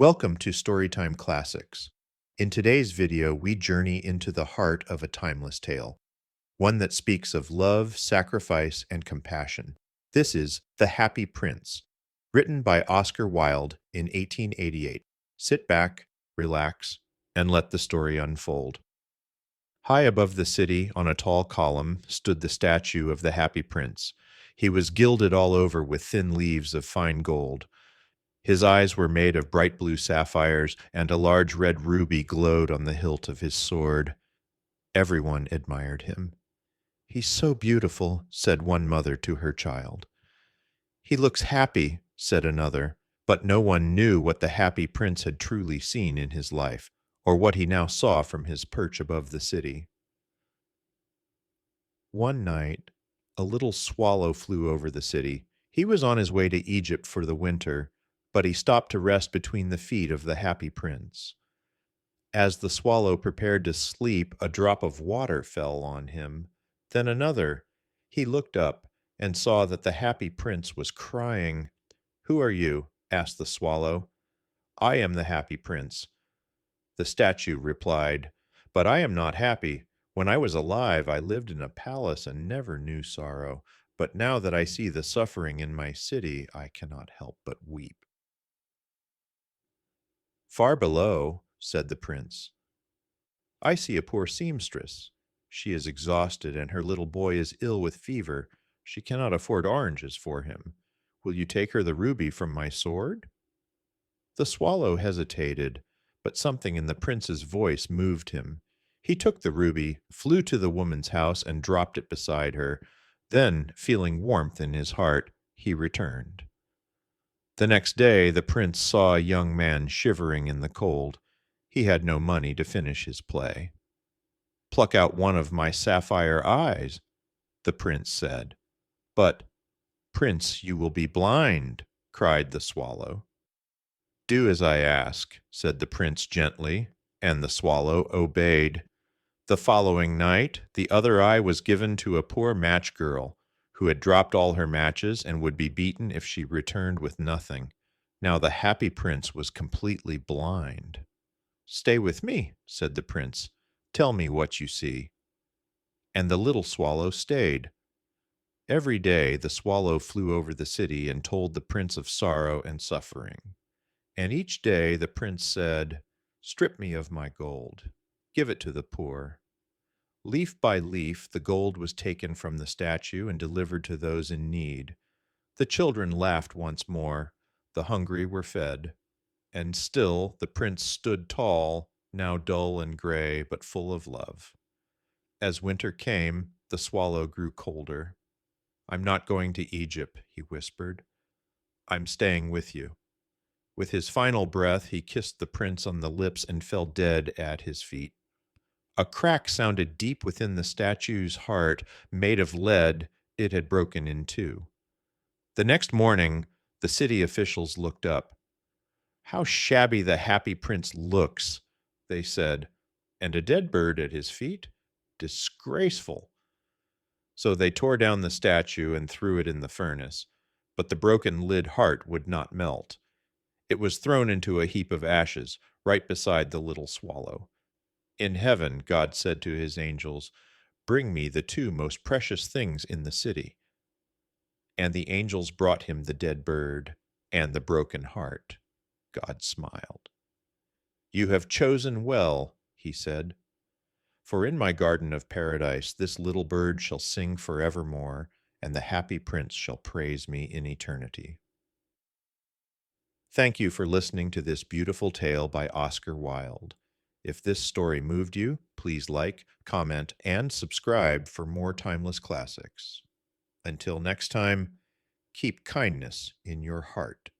Welcome to Storytime Classics. In today's video, we journey into the heart of a timeless tale, one that speaks of love, sacrifice, and compassion. This is The Happy Prince, written by Oscar Wilde in 1888. Sit back, relax, and let the story unfold. High above the city, on a tall column, stood the statue of the Happy Prince. He was gilded all over with thin leaves of fine gold. His eyes were made of bright blue sapphires, and a large red ruby glowed on the hilt of his sword. Everyone admired him. "He's so beautiful," said one mother to her child. "He looks happy," said another, but no one knew what the happy prince had truly seen in his life, or what he now saw from his perch above the city. One night, a little swallow flew over the city. He was on his way to Egypt for the winter, but he stopped to rest between the feet of the happy prince. As the swallow prepared to sleep, a drop of water fell on him, then another. He looked up and saw that the happy prince was crying. "Who are you?" asked the swallow. "I am the happy prince." The statue replied, "But I am not happy. When I was alive, I lived in a palace and never knew sorrow. But now that I see the suffering in my city, I cannot help but weep." "Far below," said the prince, "I see a poor seamstress. She is exhausted, and her little boy is ill with fever. She cannot afford oranges for him. Will you take her the ruby from my sword?" The swallow hesitated, but something in the prince's voice moved him. He took the ruby, flew to the woman's house, and dropped it beside her. Then, feeling warmth in his heart, he returned. The next day the prince saw a young man shivering in the cold. He had no money to finish his play. "Pluck out one of my sapphire eyes," the prince said. "But, prince, you will be blind," cried the swallow. "Do as I ask," said the prince gently, and the swallow obeyed. The following night, the other eye was given to a poor match girl, who had dropped all her matches and would be beaten if she returned with nothing. Now the happy prince was completely blind. "Stay with me," said the prince. "Tell me what you see." And the little swallow stayed. Every day the swallow flew over the city and told the prince of sorrow and suffering. And each day the prince said, "Strip me of my gold. Give it to the poor." Leaf by leaf, the gold was taken from the statue and delivered to those in need. The children laughed once more. The hungry were fed. And still the prince stood tall, now dull and gray, but full of love. As winter came, the swallow grew colder. "I'm not going to Egypt," he whispered. "I'm staying with you." With his final breath, he kissed the prince on the lips and fell dead at his feet. A crack sounded deep within the statue's heart. Made of lead, it had broken in two. The next morning, the city officials looked up. "How shabby the happy prince looks," they said. "And a dead bird at his feet? Disgraceful." So they tore down the statue and threw it in the furnace. But the broken lid heart would not melt. It was thrown into a heap of ashes, right beside the little swallow. In heaven, God said to his angels, "Bring me the two most precious things in the city." And the angels brought him the dead bird and the broken heart. God smiled. "You have chosen well," he said. "For in my garden of paradise this little bird shall sing forevermore, and the happy prince shall praise me in eternity." Thank you for listening to this beautiful tale by Oscar Wilde. If this story moved you, please like, comment, and subscribe for more timeless classics. Until next time, keep kindness in your heart.